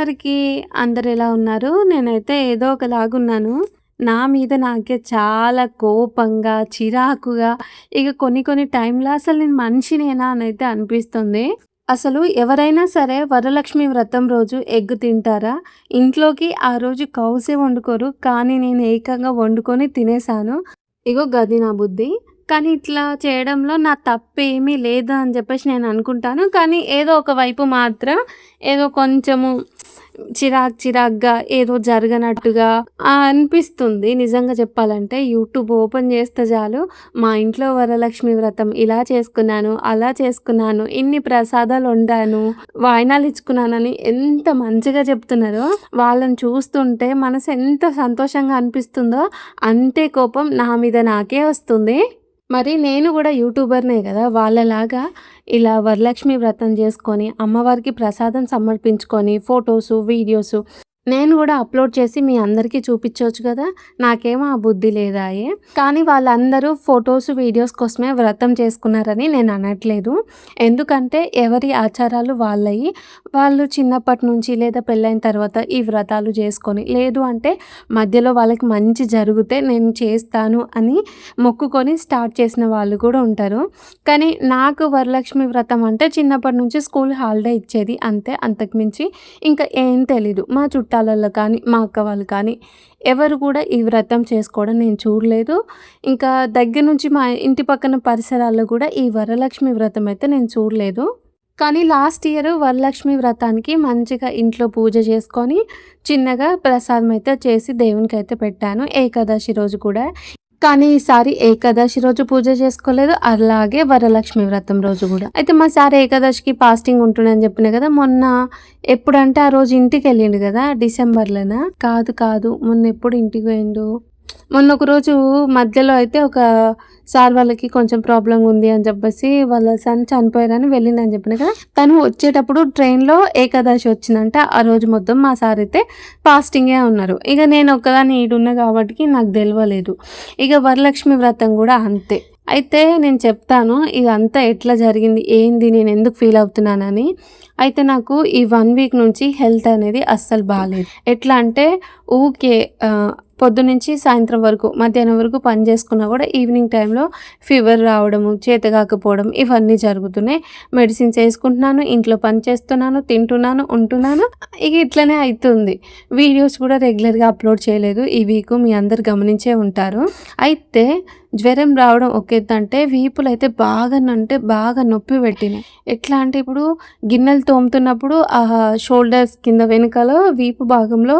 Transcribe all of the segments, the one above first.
అందరికీ అందరు ఎలా ఉన్నారు? నేనైతే ఏదో ఒకలాగున్నాను. నా మీద నాకే చాలా కోపంగా, చిరాకుగా ఇక కొన్ని టైంలో అసలు నేను మనిషినేనా అనైతే అనిపిస్తుంది. అసలు ఎవరైనా సరే వరలక్ష్మి వ్రతం రోజు ఎగ్ తింటారా? ఇంట్లోకి ఆ రోజు కౌసే వండుకోరు. కానీ నేను ఏకంగా వండుకొని తినేసాను. ఇగో గది నా బుద్ధి. కానీ ఇట్లా చేయడంలో నా తప్పేమీ లేదు అని జెప్పేసి నేను అనుకుంటాను. కానీ ఏదో ఒక వైపు మాత్రం ఏదో కొంచెము చిరాకుగా ఏదో జరగనట్టుగా అనిపిస్తుంది. నిజంగా చెప్పాలంటే యూట్యూబ్ ఓపెన్ చేస్తే చాలు మా ఇంట్లో వరలక్ష్మి వ్రతం ఇలా చేసుకున్నాను, అలా చేసుకున్నాను, ఇన్ని ప్రసాదాలు వండాను, వాయినాలు ఇచ్చుకున్నానని ఎంత మంచిగా చెప్తున్నారో వాళ్ళని చూస్తుంటే మనసు ఎంత సంతోషంగా అనిపిస్తుందో అంతే కోపం నా మీద నాకే వస్తుంది. మరి నేను గూడా యూట్యూబర్‌నే గదా! వాళ్ళలాగా ఇలా వరలక్ష్మి వ్రతం జేసుకొని, అమ్మవారికి ప్రసాదం సమర్పించుకొని, ఫోటోసు, వీడియోసు నేను గూడా అప్‌లోడ్ చేసి మీ అందరికీ చూపిచ్చొచ్చు గదా! నాకేమో ఆ బుద్ధి లేదాయె. కానీ వాళ్ళందరూ ఫోటోసు, వీడియోస్ కోసమే వ్రతం చేసుకున్నారని నేను అనట్లేదు. ఎందుకంటే ఎవరి ఆచారాలు వాళ్ళయి. వాళ్ళు చిన్నప్పటి నుంచి లేదా పెళ్ళైన తర్వాత ఈ వ్రతాలు జేసుకొని, లేదు అంటే మధ్యలో వాళ్ళకి మంచి జరిగితే నేను చేస్తాను అని మొక్కుకొని స్టార్ట్ చేసిన వాళ్ళు కూడా ఉంటారు. కానీ నాకు వరలక్ష్మి వ్రతం అంటే చిన్నప్పటి నుంచి స్కూల్ హాలిడే ఇచ్చేది అంతే. అంతకు మించి ఇంకా ఏం తెలీదు. మా చుట్టాలలో కానీ, మా అక్క వాళ్ళు కానీ ఎవరు కూడా ఈ వ్రతం చేసుకోవడం నేను చూడలేదు. ఇంకా దగ్గర నుంచి మా ఇంటి పక్కన పరిసరాల్లో కూడా ఈ వరలక్ష్మి వ్రతం అయితే నేను చూడలేదు. కానీ లాస్ట్ ఇయర్ వరలక్ష్మి వ్రతానికి మంచిగా ఇంట్లో పూజ చేసుకొని, చిన్నగా ప్రసాదం అయితే చేసి దేవునికైతే పెట్టాను. ఏకాదశి రోజు కూడా. కానీ ఈసారి ఏకాదశి రోజు పూజ చేసుకోలేదు. అలాగే వరలక్ష్మి వ్రతం రోజు గూడా. అయితే మా సార్ ఏకాదశికి ఫాస్టింగ్ ఉంటుండని చెప్పిన గదా! మొన్న ఎప్పుడంటే ఆ రోజు ఇంటికెళ్ళిండు గదా! డిసెంబర్‌లోనా? కాదు. మొన్నెప్పుడు ఇంటికి పోయిండు? మొన్న ఒకరోజు మధ్యలో అయితే ఒక సార్ వాళ్ళకి కొంచెం ప్రాబ్లమ్ ఉంది అని చెప్పేసి వాళ్ళ సన్ చనిపోయారని వెళ్ళిండని చెప్పిన కదా! తను వచ్చేటప్పుడు ట్రైన్‌లో ఏకాదశి వచ్చిందంట. ఆ రోజు మొత్తం మా సార్ అయితే ఫాస్టింగే ఉన్నారు. ఇక నేను ఒక్కదాన్ని ఈడున్నా కాబట్టి నాకు తెలవలేదు. ఇక వరలక్ష్మి వ్రతం కూడా అంతే. అయితే నేను చెప్తాను ఇదంతా ఎట్లా జరిగింది? ఏంది? నేనెందుకు ఫీల్ అవుతున్నానని. అయితే నాకు ఈ 1 వీక్ నుంచి హెల్త్ అనేది అస్సలు బాలేదు. ఎట్లా అంటే ఊకే పొద్దున్నుంచి సాయంత్రం వరకు, మధ్యాహ్నం వరకు పని చేసుకున్నా కూడా ఈవినింగ్ టైంలో ఫీవర్ రావడము, చేతకాకపోవడం ఇవన్నీ జరుగుతున్నాయి. మెడిసిన్స్ ఏసుకుంటున్నాను, ఇంట్లో పని చేస్తున్నాను, తింటున్నాను, ఉంటున్నాను. ఇక ఇట్లనే అయితుంది. వీడియోస్ కూడా రెగ్యులర్‌గా అప్‌లోడ్ చేయలేదు ఈ వీకు. మీ అందరూ గమనించే ఉంటారు. అయితే జ్వరం రావడం ఒక ఎత్తంటే వీపులైతే బాగా నొప్పి పెట్టినాయి. ఎట్లా అంటే ఇప్పుడు గిన్నెలు తోముతున్నప్పుడు షోల్డర్స్ కింద వెనకాల వీపు భాగంలో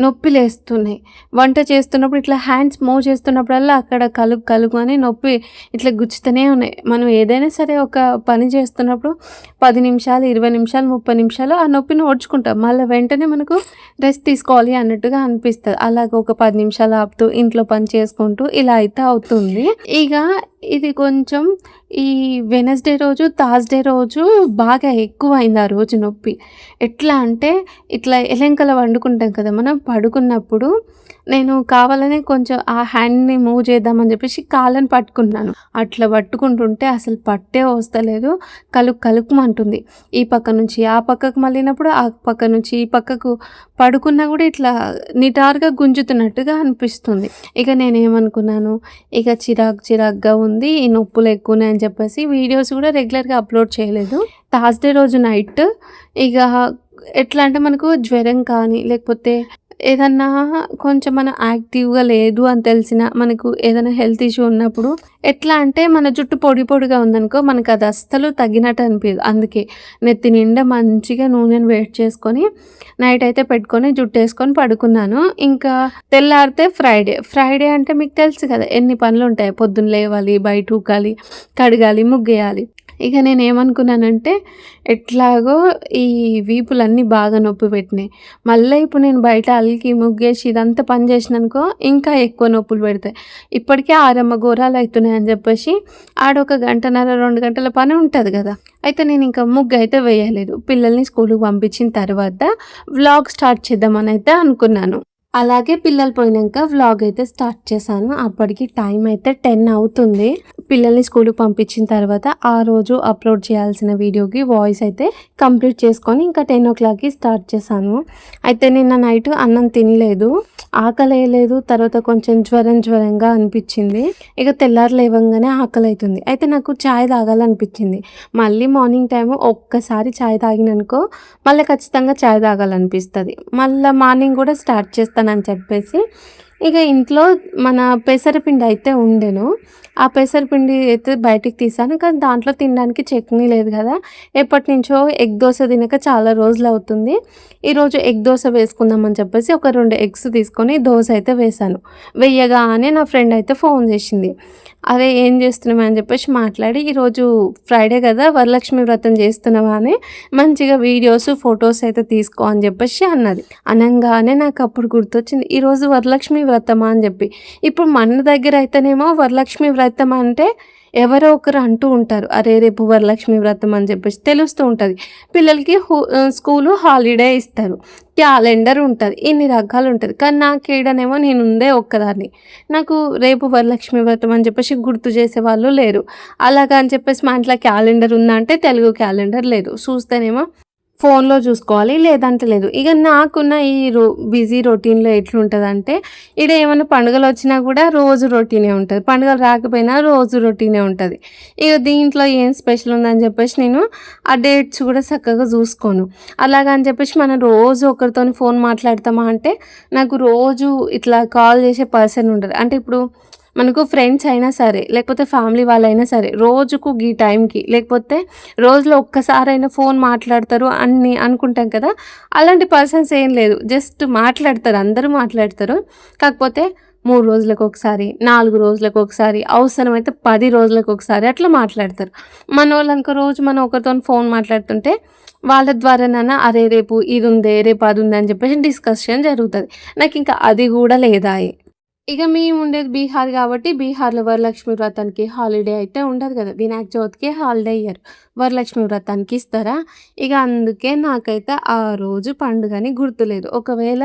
నొప్పిలేస్తున్నాయి. వంట చేస్తున్నప్పుడు ఇట్లా హ్యాండ్స్ మూవ్ చేస్తున్నప్పుడల్లా అక్కడ కలుగు అని నొప్పి ఇట్లా గుచ్చుతూనే ఉన్నాయి. మనం ఏదైనా సరే ఒక పని చేస్తున్నప్పుడు 10 నిమిషాలు, 20 నిమిషాలు, 30 నిమిషాలు ఆ నొప్పిని ఓడ్చుకుంటాం. మళ్ళీ వెంటనే మనకు రెస్ట్ తీసుకోవాలి అన్నట్టుగా అనిపిస్తది. అలాగే ఒక 10 నిమిషాలు ఆపుతూ ఇంట్లో పని చేసుకుంటూ ఇలా అయితే అవుతుంది. ఇక ఇది కొంచెం ఈ వెడ్నెస్‌డే రోజు, థర్స్‌డే రోజు బాగా ఎక్కువైంది ఆ రోజు నొప్పి. ఎట్లా అంటే ఇట్లా ఎలెంకల వండుకుంటాం కదా! మనం పడుకున్నప్పుడు నేను కావాలనే కొంచెం ఆ హ్యాండ్‌ని మూవ్ చేద్దామని చెప్పేసి కాళ్ళని పట్టుకున్నాను. అట్లా పట్టుకుంటుంటే అసలు పట్టే వస్తలేదు. కలుక్కుమంటుంది. ఈ పక్క నుంచి ఆ పక్కకు మళ్ళినప్పుడు, ఆ పక్క నుంచి ఈ పక్కకు పడుకున్నా కూడా ఇట్లా నిటారుగా గుంజుతున్నట్టుగా అనిపిస్తుంది. ఇక నేనేమనుకున్నాను, ఇక చిరాకుగా ఉంది. ఈ నొప్పులు ఎక్కువనే అని చెప్పేసి వీడియోస్ కూడా రెగ్యులర్‌గా అప్‌లోడ్ చేయలేదు. థర్స్‌డే రోజు నైట్ ఇక ఎట్లా అంటే మనకు జ్వరం కానీ, లేకపోతే ఏదన్నా కొంచెం మనం యాక్టివ్‌గా లేదు అని తెలిసినా, మనకు ఏదైనా హెల్త్ ఇష్యూ ఉన్నప్పుడు ఎట్లా అంటే మన జుట్టు పొడిగా ఉందనుకో మనకు అది అస్సలు తగ్గినట్టు అనిపియదు. అందుకే నెత్తి నిండా మంచిగా నూనెను వేడి చేసుకొని నైట్ అయితే పెట్టుకొని జుట్టేసుకొని పడుకున్నాను. ఇంకా తెల్లారితే ఫ్రైడే అంటే మీకు తెలుసు కదా! ఎన్ని పనులుంటాయో. పొద్దున్న లేవాలి, బయట ఊకాలి, కడగాలి, ముగ్గేయాలి. ఇక నేనేమనుకున్నానంటే ఎట్లాగో ఈ వీపులన్నీ బాగా నొప్పి పెట్టినాయి. మళ్ళీ ఇప్పుడు నేను బయట అలికి, ముగ్గేసి ఇదంతా పని చేసినానుకో ఇంకా ఎక్కువ నొప్పులు పెడతాయి. ఇప్పటికే ఆరమ్మ ఘోరాలు అయితున్నాయి అని చెప్పేసి ఆడొక గంటన్నర, 2 గంటల పని ఉంటది కదా! అయితే నేను ఇంకా ముగ్గయితే వేయలేదు. పిల్లల్ని స్కూలుకి పంపించిన తర్వాత వ్లాగ్ స్టార్ట్ చేద్దామని అయితే అనుకున్నాను. అలాగే పిల్లలు పోయినాక వ్లాగ్ అయితే స్టార్ట్ చేశాను. అప్పటికి టైం అయితే 10 అవుతుంది. పిల్లల్ని స్కూల్‌కి పంపించిన తర్వాత ఆ రోజు అప్లోడ్ చేయాల్సిన వీడియోకి వాయిస్ అయితే కంప్లీట్ చేసుకొని ఇంకా 10:00కి స్టార్ట్ చేశాను. అయితే నిన్న నైట్ అన్నం తినలేదు, ఆకలేయలేదు. తర్వాత కొంచెం జ్వరంగా అనిపించింది. ఇక తెల్లారి లేవంగానే ఆకలి అవుతుంది. అయితే నాకు చాయ్ తాగాలనిపించింది. మళ్ళీ మార్నింగ్ టైము ఒక్కసారి చాయ్ తాగిననుకో మళ్ళీ ఖచ్చితంగా చాయ్ తాగాలనిపిస్తుంది. మళ్ళీ మార్నింగ్ కూడా స్టార్ట్ చేస్తానని చెప్పేసి ఇక ఇంట్లో మన పెసరపిండి అయితే ఉండెను. ఆ పెసరపిండి అయితే బయటికి తీసాను. కానీ దాంట్లో తినడానికి చట్నీ లేదు కదా! ఎప్పటినుంచో ఎగ్ దోస తినక చాలా రోజులు అవుతుంది. ఈరోజు ఎగ్ దోస వేసుకుందామని చెప్పేసి ఒక 2 ఎగ్స్ తీసుకొని దోస అయితే వేశాను. వెయ్యగానే నా ఫ్రెండ్ అయితే ఫోన్ చేసింది. అరే ఏం చేస్తున్నావు అని చెప్పేసి మాట్లాడి, ఈరోజు ఫ్రైడే కదా వరలక్ష్మి వ్రతం చేస్తున్నావా అని మంచిగా వీడియోస్ ఫొటోస్ అయితే తీసుకో అని చెప్పేసి అన్నది. అనంగానే నాకు అప్పుడు గుర్తొచ్చింది, ఈరోజు వరలక్ష్మి వ్రతమా అని చెప్పి. ఇప్పుడు మన దగ్గర అయితేనేమో వరలక్ష్మి వ్రతం అంటే ఎవరో ఒకరు అంటూ ఉంటారు, అరే రేపు వరలక్ష్మి వ్రతం అని చెప్పేసి తెలుస్తూ ఉంటుంది. పిల్లలకి స్కూలు హాలిడే ఇస్తారు, క్యాలెండర్ ఉంటుంది, ఇన్ని రకాలు ఉంటుంది. కానీ నాకేడనేమో నేను ఉందే ఒక్కదాన్ని. నాకు రేపు వరలక్ష్మి వ్రతం అని చెప్పేసి గుర్తు చేసేవాళ్ళు లేరు. అలాగా అని చెప్పేసి మా ఇంట్లో క్యాలెండర్ ఉందా అంటే తెలుగు క్యాలెండర్ లేదు. చూస్తేనేమో ఫోన్‌లో చూసుకోవాలి, లేదంటే లేదు. ఇక నాకున్న ఈ బిజీ రొటీన్‌లో ఎట్లుంటదంటే, ఈడ ఏమన్నా పండుగలొచ్చినా కూడా రోజు రొటీనే ఉంటది. పండుగలు రాకపోయినా రోజు రొటీనే ఉంటది. ఇక దీంట్లో ఏం స్పెషల్ ఉందని చెప్పేసి నేను ఆ డేట్స్ కూడా చక్కగా చూసుకోను. అలాగని చెప్పేసి మనం రోజు ఒకరితోని ఫోన్ మాట్లాడతామా అంటే, నాకు రోజు ఇట్లా కాల్ చేసే పర్సన్ ఉండరు. అంటే ఇప్పుడు మనకు ఫ్రెండ్స్ అయినా సరే, లేకపోతే ఫ్యామిలీ వాళ్ళైనా సరే, రోజుకు గీ టైంకి లేకపోతే రోజులో ఒక్కసారైనా ఫోన్ మాట్లాడతారు అని అనుకుంటాం కదా! అలాంటి పర్సన్స్ ఏం లేదు. జస్ట్ మాట్లాడతారు, అందరూ మాట్లాడతారు. కాకపోతే 3 రోజులకొకసారి, 4 రోజులకొకసారి, అవసరమైతే 10 రోజులకొకసారి అట్లా మాట్లాడతారు. మనోళ్ళనుకో రోజు మనం ఒకరితోని ఫోన్ మాట్లాడుతుంటే వాళ్ళ ద్వారానన్నా అరే రేపు ఇదుందే, రేపు అదుందే అని చెప్పేసి డిస్కషన్ జరుగుతది. నాకింకా అది గూడా లేదాయె. ఇక మేముండేది బీహార్ గాబట్టి, బీహార్‌లో వరలక్ష్మి వ్రతానికి హాలిడే అయితే ఉండదు గదా! వినాయక చవితికే హాలిడే ఇయ్యరు. వరలక్ష్మి వ్రతానికి ఇస్తారా? ఇక అందుకే నాకైతే ఆ రోజు పండుగని గుర్తులేదు. ఒకవేళ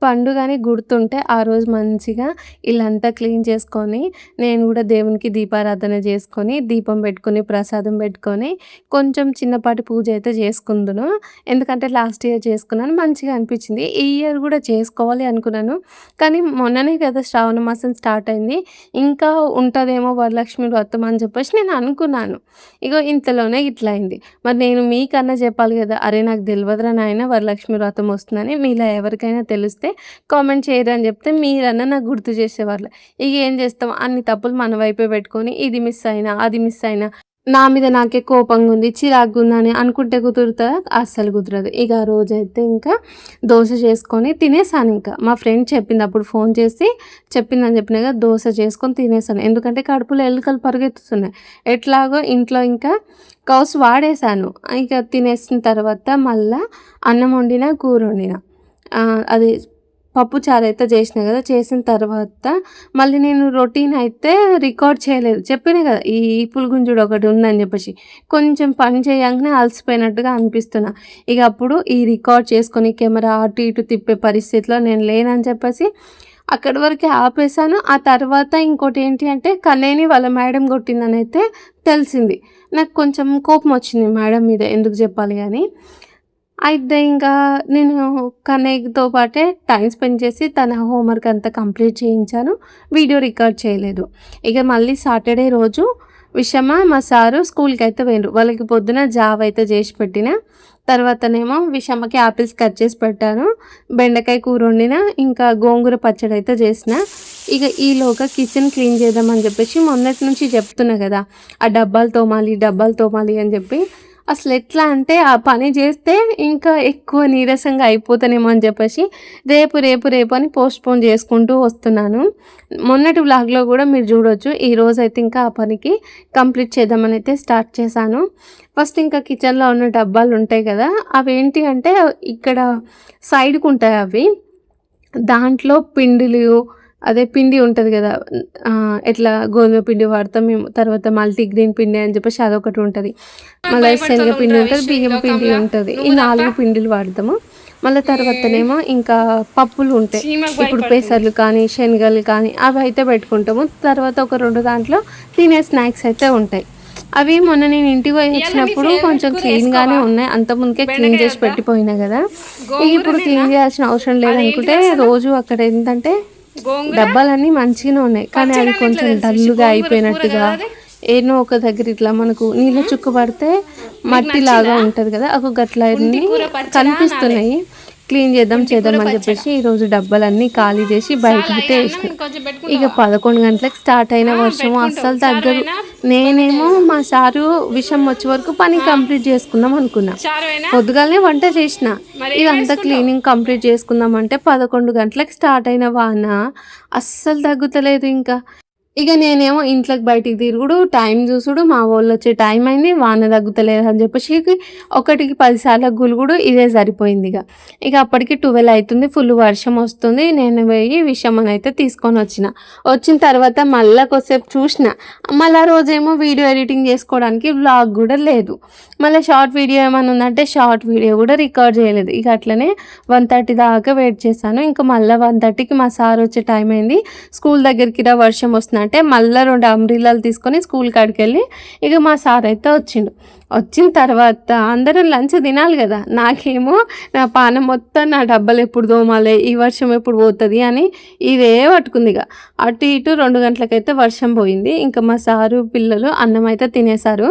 పండుగని గుర్తుంటే ఆ రోజు మంచిగా ఇల్లంతా క్లీన్ చేసుకొని, నేను గూడా దేవునికి దీపారాధన జేసుకొని, దీపం పెట్టుకొని, ప్రసాదం పెట్టుకొని, కొంచెం చిన్నపాటి పూజ అయితే చేసుకుందును. ఎందుకంటే లాస్ట్ ఇయర్ చేసుకున్నాను. మంచిగా అనిపించింది. ఈ ఇయర్ గూడా చేసుకోవాలి అనుకున్నాను. కానీ మొన్ననే కదా శ్రావణ మాసం స్టార్ట్ అయింది. ఇంకా ఉంటదేమో వరలక్ష్మి వ్రతం అని చెప్పేసి నేను అనుకున్నాను. ఇగో ఇంతలోనే ఇట్లా అయింది. మరి నేను మీకన్నా చెప్పాలి కదా! అరే నాకు తెలవదురా నాయన వరలక్ష్మి వ్రతం వస్తుందని. మీలో ఎవరికైనా తెలిస్తే కామెంట్ చేయరు అని చెప్తే మీరన్నా నాకు గుర్తు చేసేవాళ్ళు. ఇగ ఏం చేస్తాం, అన్ని తప్పులు మన వైపే పెట్టుకొని ఇది మిస్ అయినా, అది మిస్ అయినా, నా మీద నాకే కోపంగుంది, చిరాకుగుందని అనుకుంటే కుదురుతదా? అస్సలు కుదరదు. ఇక ఆ రోజైతే ఇంకా దోస చేసుకొని తినేసానింక. మా ఫ్రెండ్ చెప్పింది అప్పుడు ఫోన్ చేసి చెప్పిందని చెప్పినా కదా! దోస చేసుకొని తినేసాను. ఎందుకంటే కడుపులో ఎలుకలు పరిగెత్తుతున్నాయి. ఎట్లాగో ఇంట్లో ఇంకా కౌసు వాడేశాను. ఇక తినేసిన తర్వాత మళ్ళా అన్నం వండిన, కూర వండిన. అది పప్పు చారైతే చేసినా కదా! చేసిన తర్వాత మళ్ళీ నేను రొటీన్ అయితే రికార్డ్ చేయలేదు. చెప్పినా కదా! ఈ పులిగుంజుడు ఒకటి ఉందని చెప్పేసి. కొంచెం పని చేయంగానే అలసిపోయినట్టుగా అనిపిస్తున్నా. ఇక అప్పుడు ఈ రికార్డ్ చేసుకొని కెమెరా అటు ఇటు తిప్పే పరిస్థితిలో నేను లేనని చెప్పేసి అక్కడి వరకే ఆపేసాను. ఆ తర్వాత ఇంకోటేంటి అంటే కన్నయ్యని వాళ్ళ మేడం కొట్టిందనైతే తెలిసింది. నాకు కొంచెం కోపం వచ్చింది మేడం మీద, ఎందుకు చెప్పాలి అని. అయితే ఇంకా నేను కన్నయ్యతో పాటే టైమ్ స్పెండ్ చేసి తన హోంవర్క్ అంతా కంప్లీట్ చేయించాను. వీడియో రికార్డ్ చేయలేదు. ఇక మళ్ళీ సాటర్డే రోజు విషమ మా సారు స్కూల్‌కైతే పోయిండ్రు. వాళ్ళకి పొద్దున జావ అయితే చేసి పెట్టిన. తర్వాతనేమో విషమకి యాపిల్స్ కట్ చేసి పెట్టాను. బెండకాయ కూర వండిన. ఇంకా గోంగూర పచ్చడి అయితే చేసిన. ఇక ఈలోగా కిచెన్ క్లీన్ చేద్దామని చెప్పేసి మొన్నటి నుంచి చెప్తున్నా కదా! ఆ డబ్బాలు తోమాలి అని చెప్పి. అసలెట్లా అంటే ఆ పని జేస్తే ఇంకా ఎక్కువ నీరసంగా అయిపోతానేమో అని జెప్పేసి రేపు అని పోస్ట్‌పోన్ జేసుకుంటూ వస్తున్నాను. మొన్నటి వ్లాగ్‌లో గూడా మీరు జూడొచ్చు. ఈరోజైతే ఇంకా ఆ పనికి కంప్లీట్ చేద్దామనైతే స్టార్ట్ చేశాను. ఫస్ట్ ఇంకా కిచెన్‌లో ఉన్న డబ్బాలుంటాయి గదా! అవేంటి అంటే ఇక్కడ సైడ్‌కుంటాయి అవి. దాంట్లో పిండి ఉంటది గదా! ఎట్లా గోధుమ పిండి వాడతాం మేము. తర్వాత మల్టీగ్రెయిన్ పిండి అని చెప్పేసి అదొకటి ఉంటది. మళ్ళా శనగపిండి ఉంటది, బియ్యం పిండి ఉంటది. ఈ 4 పిండిలు వాడతాము. మళ్ళీ తర్వాతనేమో ఇంకా పప్పులు ఉంటాయి, ఇప్పుడు పెసర్లు కానీ శనగలు కానీ అవి అయితే పెట్టుకుంటాము. తర్వాత ఒక 2 దాంట్లో తినే స్నాక్స్ అయితే ఉంటాయి. అవి మొన్న నేను ఇంటికి పోయి వచ్చినప్పుడు కొంచెం క్లీన్గానే ఉన్నాయి, అంత ముందుకే క్లీన్ చేసి పెట్టిపోయినా కదా. ఇప్పుడు క్లీన్ చేయాల్సిన అవసరం లేదనుకుంటే రోజు అక్కడ ఏంటంటే డబ్బాలన్నీ మంచిగానే ఉన్నాయి, కానీ అవి కొంచెం డల్లుగా అయిపోయినట్టుగా ఏనో ఒక దగ్గర ఇట్లా మనకు నీళ్ళ చుక్క పడితే మట్టి లాగా ఉంటుంది కదా, ఒక గట్ల కనిపిస్తున్నాయి. క్లీన్ చేద్దాం అని చెప్పేసి ఈరోజు డబ్బాలన్నీ ఖాళీ చేసి బయట అయితే వేసిన. ఇక 11 గంటలకు స్టార్ట్ అయిన వర్షం అస్సలు తగ్గదు. నేనేమో మా సారు విషయం వచ్చే వరకు పని కంప్లీట్ చేసుకుందాం అనుకున్నా. పొద్దుగాలనే వంట చేసిన, ఇదంతా క్లీనింగ్ కంప్లీట్ చేసుకుందాం అంటే 11 గంటలకు స్టార్ట్ అయిన వాన అస్సలు తగ్గుతలేదు. ఇంకా ఇక నేనేమో ఇంట్లోకి బయటికి తిరుగుడు, టైం చూసుడు, మా వాళ్ళు వచ్చే టైం అయింది, వాన తగ్గుతలేదు అని చెప్పేసి 1కి 10 సార్లు గులుగుడు ఇదే సరిపోయింది. ఇక అప్పటికి 12 అవుతుంది, ఫుల్ వర్షం వస్తుంది. నేను పోయి విషయం అని అయితే తీసుకొని వచ్చిన తర్వాత మళ్ళీ కొద్దిసేపు చూసిన. మళ్ళీ రోజేమో వీడియో ఎడిటింగ్ చేసుకోవడానికి వ్లాగ్ కూడా లేదు. మళ్ళీ షార్ట్ వీడియో ఏమైనా ఉందంటే షార్ట్ వీడియో కూడా రికార్డ్ చేయలేదు. ఇక అట్లనే 1:30 దాకా వెయిట్ చేశాను. ఇంకా మళ్ళీ 1:30కి మా సార్ వచ్చే టైం అయింది. స్కూల్ దగ్గరికి వర్షం వస్తుంది అంటే మళ్ళీ 2 అంబ్రిల్లాలు తీసుకొని స్కూల్ కాడికి వెళ్ళి ఇక మా సార్ అయితే వచ్చిన తర్వాత అందరం లంచ్ తినాలి కదా. నాకేమో నా పానం మొత్తం నా డబ్బాలు ఎప్పుడు తోమాలి, ఈ వర్షం ఎప్పుడు పోతుంది అని ఇదే పట్టుకుంది. ఇక అటు ఇటు 2 గంటలకైతే వర్షం పోయింది. ఇంకా మా సారు పిల్లలు అన్నం అయితే తినేశారు.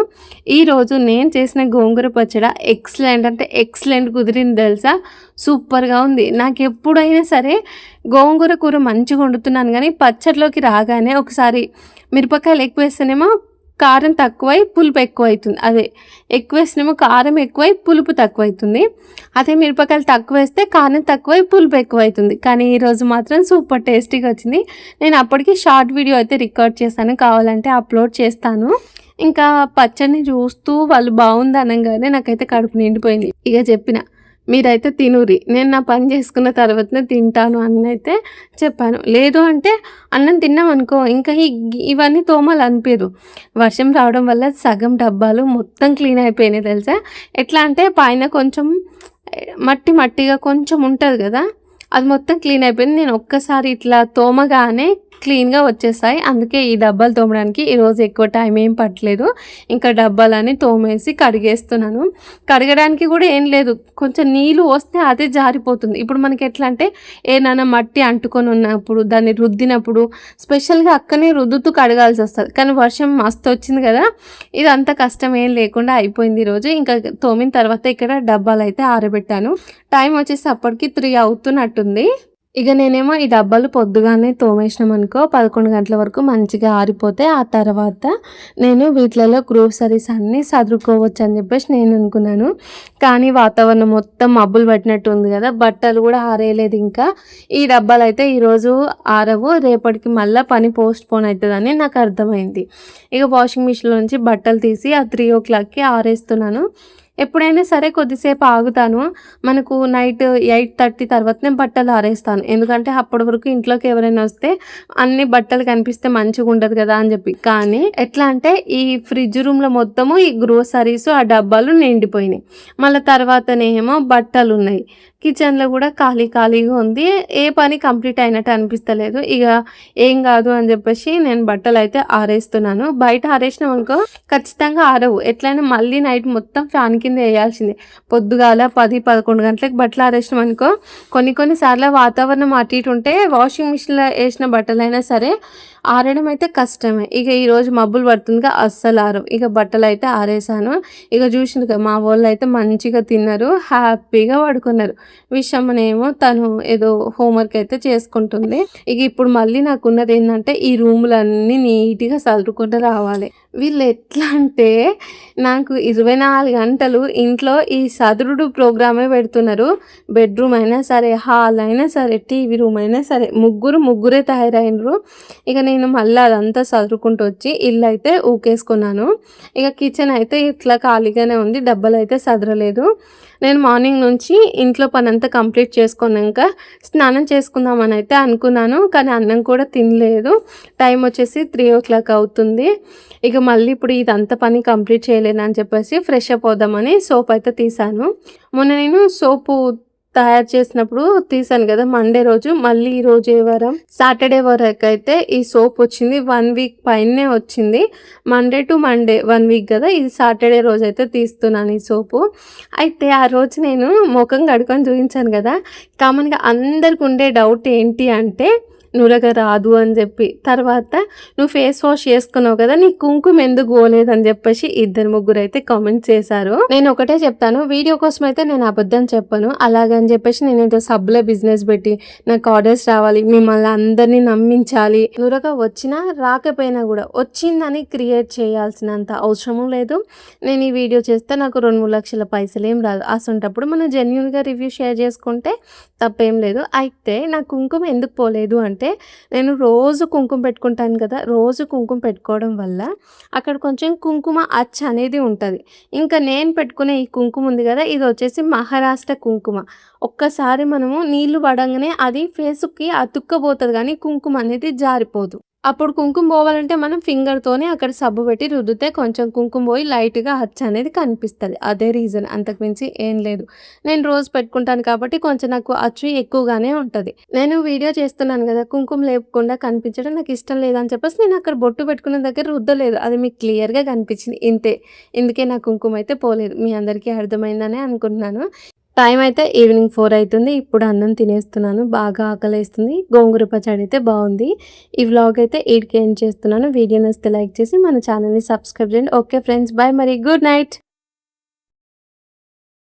ఈరోజు నేను చేసిన గోంగూర పచ్చడి ఎక్సలెంట్ అంటే ఎక్సలెంట్ కుదిరింది తెలుసా, సూపర్గా ఉంది. నాకు ఎప్పుడైనా సరే గోంగూర కూర మంచిగా వండుతున్నాను, కానీ పచ్చడిలోకి రాగానే ఒకసారి మిరపకాయలు ఎక్కువ వేస్తేనేమో కారం తక్కువై పులుపు ఎక్కువ అవుతుంది, అదే ఎక్కువ వేస్తేనేమో కారం ఎక్కువై పులుపు తక్కువ అవుతుంది, అదే మిరపకాయలు తక్కువ వేస్తే కారం తక్కువై పులుపు ఎక్కువ అవుతుంది. కానీ ఈరోజు మాత్రం సూపర్ టేస్టీగా వచ్చింది. నేను అప్పటికి షార్ట్ వీడియో అయితే రికార్డ్ చేశాను, కావాలంటే అప్లోడ్ చేస్తాను. ఇంకా పచ్చడిని చూస్తూ వాళ్ళు బాగుంది అనగానే నాకైతే కడుపు నిండిపోయింది. ఇక చెప్పిన మీరైతే తినురి, నేను నా పని చేసుకున్న తర్వాతనే తింటాను అని అయితే చెప్పాను. లేదు అంటే అన్నం తిన్నాం అనుకో ఇంకా ఇవన్నీ తోమలు అనిపించదు. వర్షం రావడం వల్ల సగం డబ్బాలు మొత్తం క్లీన్ అయిపోయినాయి తెలుసా. ఎట్లా అంటే పైన కొంచెం మట్టిగా కొంచెం ఉంటుంది కదా, అది మొత్తం క్లీన్ అయిపోయింది. నేను ఒక్కసారి ఇట్లా తోమగానే క్లీన్గా వచ్చేసాయి. అందుకే ఈ డబ్బాలు తోమడానికి ఈరోజు ఎక్కువ టైం ఏం పట్టలేదు. ఇంకా డబ్బాలని తోమేసి కడిగేస్తున్నాను. కడగడానికి కూడా ఏం లేదు, కొంచెం నీళ్ళు వస్తే అదే జారిపోతుంది. ఇప్పుడు మనకి ఎట్లా అంటే ఏదైనా మట్టి అంటుకొని ఉన్నప్పుడు దాన్ని రుద్దినప్పుడు స్పెషల్గా అక్కనే రుద్దుతూ కడగాల్సి వస్తుంది. కానీ వర్షం మస్తు వచ్చింది కదా, ఇది అంత కష్టం ఏం లేకుండా అయిపోయింది ఈరోజు. ఇంకా తోమిన తర్వాత ఇక్కడ డబ్బాలు అయితే ఆరబెట్టాను. టైం వచ్చేసి అప్పటికి 3 అవుతున్నట్టుంది. ఇక నేనేమో ఈ డబ్బాలు పొద్దుగానే తోమేసినాం అనుకో 11 గంటల వరకు మంచిగా ఆరిపోతే ఆ తర్వాత నేను వీటిలలో గ్రోసరీస్ అన్నీ సదురుకోవచ్చు అని చెప్పేసి నేను అనుకున్నాను. కానీ వాతావరణం మొత్తం మబ్బులు పట్టినట్టు ఉంది కదా, బట్టలు కూడా ఆరేయలేదు. ఇంకా ఈ డబ్బాలు అయితే ఈరోజు ఆరవు, రేపటికి మళ్ళీ పని పోస్ట్ పోన్ అవుతుందని నాకు అర్థమైంది. ఇక వాషింగ్ మిషన్లో నుంచి బట్టలు తీసి ఆ 3 o'clockకి ఆరేస్తున్నాను. ఎప్పుడైనా సరే కొద్దిసేపు ఆగుతాను, మనకు నైట్ 8:30 తర్వాతనే బట్టలు ఆరేస్తాను. ఎందుకంటే అప్పటి వరకు ఇంట్లోకి ఎవరైనా వస్తే అన్ని బట్టలు కనిపిస్తే మంచిగా ఉండదు కదా అని చెప్పి. కానీ ఎట్లా అంటే ఈ ఫ్రిడ్జ్ రూమ్లో మొత్తము ఈ గ్రోసరీస్ ఆ డబ్బాలు నిండిపోయినాయి. మళ్ళీ తర్వాతనేమో బట్టలు ఉన్నాయి, కిచెన్లో కూడా ఖాళీగా ఉంది, ఏ పని కంప్లీట్ అయినట్టు అనిపిస్తలేదు. ఇక ఏం కాదు అని చెప్పేసి నేను బట్టలు అయితే ఆరేస్తున్నాను. బయట ఆరేసినాం అనుకో ఖచ్చితంగా ఆరవు, ఎట్లయినా మళ్ళీ నైట్ మొత్తం ఫ్యాన్ కింద వేయాల్సిందే. పొద్దుగాల 10-11 గంటలకు బట్టలు ఆరేసినాం అనుకో కొన్ని సార్లు వాతావరణం అటు ఇటు ఉంటే వాషింగ్ మిషన్లో వేసిన బట్టలైనా సరే ఆరడం అయితే కష్టమే. ఇక ఈరోజు మబ్బులు పడుతుందిగా అస్సలు ఆరవు. ఇక బట్టలు అయితే ఆరేసాను. ఇక చూసింది కదా మా వాళ్ళు అయితే మంచిగా తిన్నారు, హ్యాపీగా పడుకున్నారు. విషమనేమో తను ఏదో హోంవర్క్ అయితే చేసుకుంటుంది. ఇక ఇప్పుడు మళ్ళీ నాకున్నది ఏంటంటే ఈ రూములన్నీ నీట్గా సదురుకుంటూ రావాలి. వీళ్ళు ఎట్లా అంటే నాకు 24 గంటలు ఇంట్లో ఈ సదురుడు ప్రోగ్రామే పెడుతున్నారు. బెడ్రూమ్ అయినా సరే, హాల్ అయినా సరే, టీవీ రూమ్ అయినా సరే, ముగ్గురే తయారైనరు. ఇక నేను మళ్ళీ అదంతా సదురుకుంటూ వచ్చి ఇల్లు అయితే ఊకేసుకున్నాను. ఇక కిచెన్ అయితే ఇట్లా ఖాళీగానే ఉంది, డబ్బాలు అయితే సదరలేదు. నేను మార్నింగ్ నుంచి ఇంట్లో పని అంతా కంప్లీట్ చేసుకున్నాక స్నానం చేసుకుందామని అయితే అనుకున్నాను, కానీ అన్నం కూడా తినలేదు. టైం వచ్చేసి 3 o'clock అవుతుంది. ఇక మళ్ళీ ఇప్పుడు ఇదంతా పని కంప్లీట్ చేయలేను అని చెప్పేసి ఫ్రెష్ అప్ అవుదామని సోప్ అయితే తీసాను. మొన్న నేను సోపు తయారు చేసినప్పుడు తీసాను కదా! మండే రోజు. మళ్ళీ ఈరోజు ఏ వారం? సాటర్‌డే వరకైతే ఈ సోప్ వచ్చింది. 1 వీక్ పైనే వచ్చింది. మండే టు మండే 1 వీక్ గదా! ఇది సాటర్‌డే రోజైతే తీస్తున్నాను ఈ సోపు. అయితే ఆ రోజు నేను మొఖం కడుక్కొని చూయించాను గదా! కామన్‌గా అందరికుండే డౌట్ ఏంటి అంటే నురగ రాదు అని జెప్పి. తర్వాత "నువ్వు ఫేస్ వాష్ చేసుకున్నావు కదా! నీకు కుంకుమ ఎందుకు పోలేదని" జెప్పేసి ఇద్దరు ముగ్గురైతే కామెంట్స్ చేశారు. నేను ఒకటే చెప్తాను, వీడియో కోసమయితే నేను అబద్ధం చెప్పను. అలాగని జెప్పేసి నేనేదో సబ్బుల బిజినెస్ పెట్టి నాకు ఆర్డర్స్ రావాలి, మిమ్మల్ని అందరిని నమ్మించాలి, నురగ వచ్చినా రాకపోయినా గూడా వచ్చిందని క్రియేట్ చేయాల్సినంత అవసరము లేదు. నేను ఈ వీడియో చేస్తే నాకు 2, 3 లక్షల పైసలేం రాదు. అసొంటప్పుడు మనం జెన్యూన్‌గా రివ్యూ షేర్ చేసుకుంటే తప్పేం లేదు. అయితే నా కుంకుమ ఎందుకు పోలేదు అంటే, నేను రోజు కుంకుమ పెట్టుకుంటాను కదా! రోజు కుంకుమ పెట్టుకోవడం వల్ల అక్కడ కొంచెం కుంకుమ అచ్చు అనేది ఉంటది. ఇంకా నేను పెట్టుకునే ఈ కుంకుమ ఉంది గదా! ఇదొచ్చేసి మహారాష్ట్ర కుంకుమ. ఒక్కసారి మనము నీళ్లు పడంగానే అది ఫేసుకి అతుక్కపోతది గానీ కుంకుమ అనేది జారిపోదు. అప్పుడు కుంకుమ పోవాలంటే మనం ఫింగర్‌తోనే అక్కడ సబ్బు పెట్టి రుద్దితే కొంచెం కుంకుమ పోయి లైట్‌గా అచ్చనేది కనిపిస్తది. అదే రీజన్, అంతకు మించి ఏం లేదు. నేను రోజు పెట్టుకుంటాను కాబట్టి కొంచెం నాకు అచ్చు ఎక్కువగానే ఉంటది. నేను వీడియో చేస్తున్నాను గదా! కుంకుమ లేపకుండా కనిపించడం నాకిష్టం లేదని చెప్పేసి నేను అక్కడ బొట్టు పెట్టుకున్న దగ్గర రుద్దలేదు. అది మీకు క్లియర్‌గా కనిపించింది ఇంతే. ఇందుకే నా కుంకుమ అయితే పోలేదు. మీ అందరికీ అర్థమైందనే అనుకుంటున్నాను. టైం అయితే ఈవినింగ్ 4 అయితుంది. ఇప్పుడు అన్నం తినేస్తున్నాను. బాగా ఆకలేస్తుంది. గోంగూర పచ్చడి అయితే బావుంది. ఈ వ్లాగ్ అయితే ఈడికే ఎండ్ చేస్తున్నాను. వీడియో నచ్చితే లైక్ చేసి మన ఛానల్‌ని సబ్స్క్రైబ్ చేయండి. ఓకే ఫ్రెండ్స్, బాయ్ మరి. Good night.